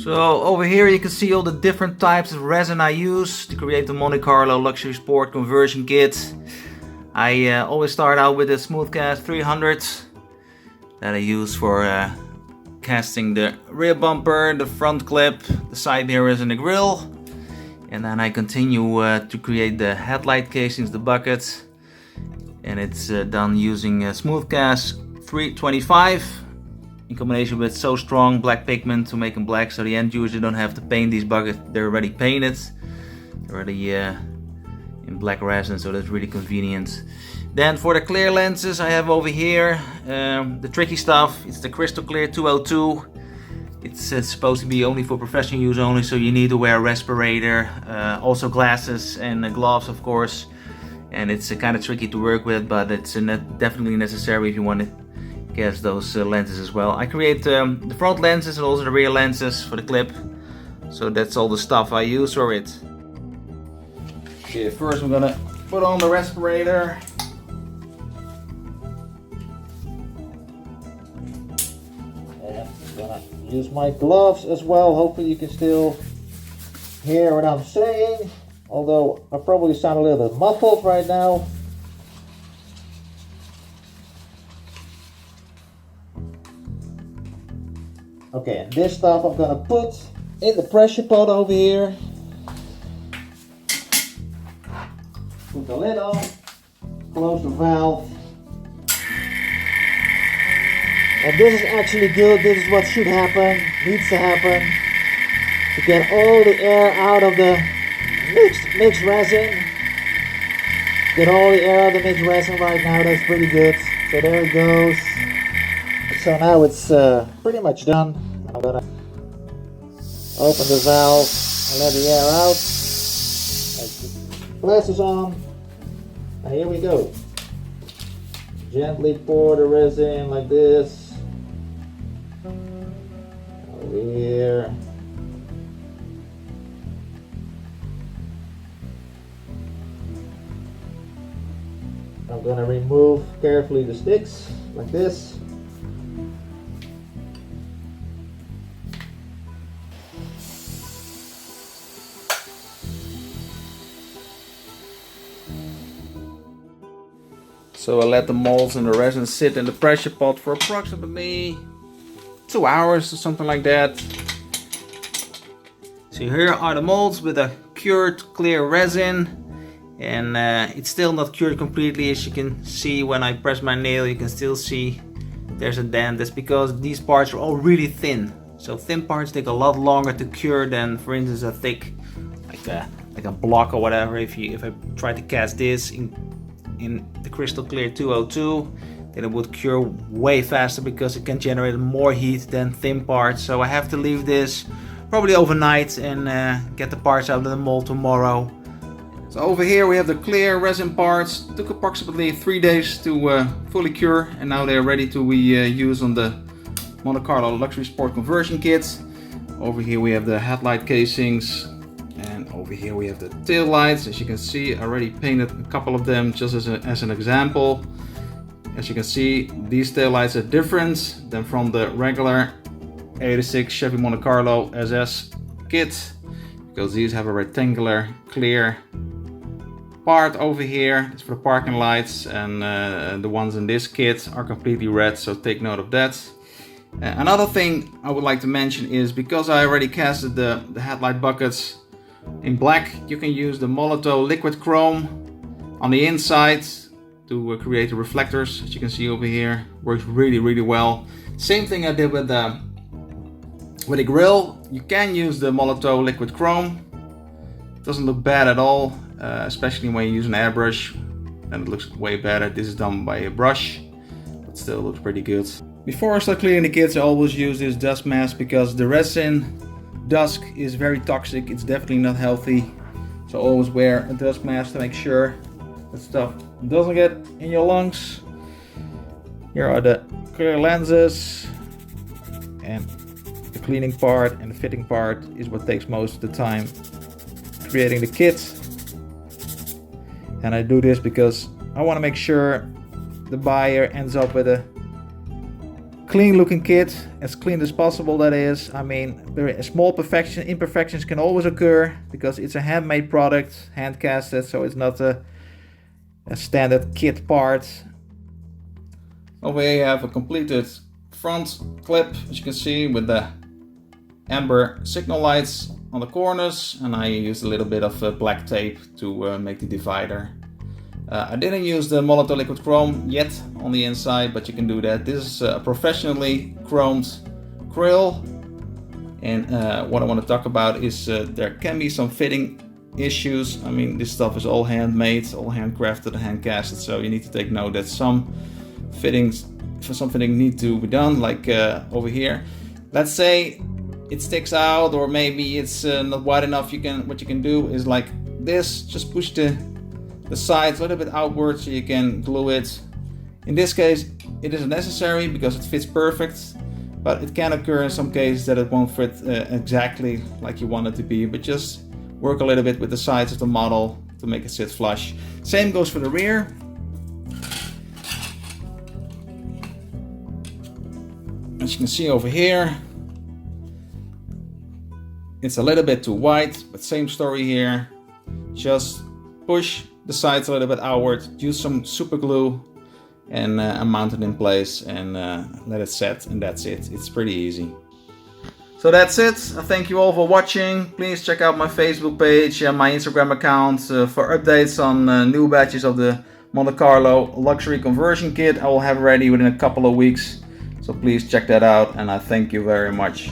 So over here you can see all the different types of resin I use to create the Monte Carlo Luxury Sport conversion kit. I always start out with a smooth cast 300 that I use for casting the rear bumper, the front clip, the side mirrors and the grille. And then I continue to create the headlight casings, the buckets. And it's done using a smooth cast 325 in combination with so strong black pigment to make them black, so the end user don't have to paint these buckets. They're already painted, they're already in black resin, so that's really convenient. Then for the clear lenses I have over here the tricky stuff. It's the crystal clear 202. It's supposed to be only for professional use only, so you need to wear a respirator, also glasses and gloves of course. And it's kind of tricky to work with, but it's definitely necessary if you want to cast those lenses as well. I create the front lenses and also the rear lenses for the clip. So that's all the stuff I use for it. Okay, first I'm gonna put on the respirator. And I'm gonna use my gloves as well. Hopefully you can still hear what I'm saying. Although I probably sound a little bit muffled right now. Okay, and this stuff I'm gonna put in the pressure pot over here. Put the lid on, close the valve. And this is actually good, this is what should happen, needs to happen. To get all the air out of the mixed resin. Get all the air out of the mixed resin right now, that's pretty good. So there it goes. So now it's pretty much done. I'm gonna open the valve and let the air out. Glasses on. And here we go. Gently pour the resin like this. Over here. I'm gonna remove carefully the sticks like this. So I let the molds and the resin sit in the pressure pot for approximately 2 hours or something like that. So here are the molds with a cured clear resin. And it's still not cured completely, as you can see when I press my nail. You can still see there's a dent. That's because these parts are all really thin. So thin parts take a lot longer to cure than, for instance, a thick, like a block or whatever. If I try to cast this in the crystal clear 202, then it would cure way faster because it can generate more heat than thin parts. So I have to leave this probably overnight and get the parts out of the mold tomorrow. So over here we have the clear resin parts. Took approximately 3 days to fully cure, and now they're ready to be used on the Monte Carlo Luxury Sport conversion kits. Over here we have the headlight casings, and over here we have the tail lights. As you can see, I already painted a couple of them just as an example. As you can see, these tail lights are different than from the regular 86 Chevy Monte Carlo LS kit, because these have a rectangular clear part over here. It's for the parking lights, and the ones in this kit are completely red, so take note of that. Another thing I would like to mention is, because I already casted the headlight buckets in black, you can use the Molotov liquid chrome on the inside to create the reflectors. As you can see over here, works really well. Same thing I did with the grill. You can use the Molotov liquid chrome. Doesn't look bad at all, especially when you use an airbrush, and it looks way better. This is done by a brush, but still looks pretty good. Before I start cleaning the kits, I always use this dust mask, because the resin dust is very toxic. It's definitely not healthy. So always wear a dust mask to make sure that stuff doesn't get in your lungs. Here are the clear lenses, and the cleaning part and the fitting part is what takes most of the time creating the kit. And I do this because I want to make sure the buyer ends up with a clean looking kit, as clean as possible that is. I mean, small imperfections can always occur because it's a handmade product, hand casted, so it's not a standard kit part. Over here you have a completed front clip, as you can see, with the amber signal lights on the corners, and I used a little bit of black tape to make the divider. I didn't use the Molotov liquid chrome yet on the inside, but you can do that. This is a professionally chromed grill, and what I want to talk about is there can be some fitting issues. I mean, this stuff is all handmade, all handcrafted and hand casted, so you need to take note that some fittings need to be done, like over here. Let's say it sticks out, or maybe it's not wide enough. What you can do is like this, just push the sides a little bit outward so you can glue it. In this case it isn't necessary because it fits perfect, but it can occur in some cases that it won't fit exactly like you want it to be, but just work a little bit with the sides of the model to make it sit flush. Same goes for the rear. As you can see over here, it's a little bit too wide, but same story here. Just push the sides a little bit outward, use some super glue and mount it in place and let it set, and that's it. It's pretty easy. So that's it. I thank you all for watching. Please check out my Facebook page and my Instagram account for updates on new batches of the Monte Carlo luxury conversion kit. I will have ready within a couple of weeks. So please check that out, and I thank you very much.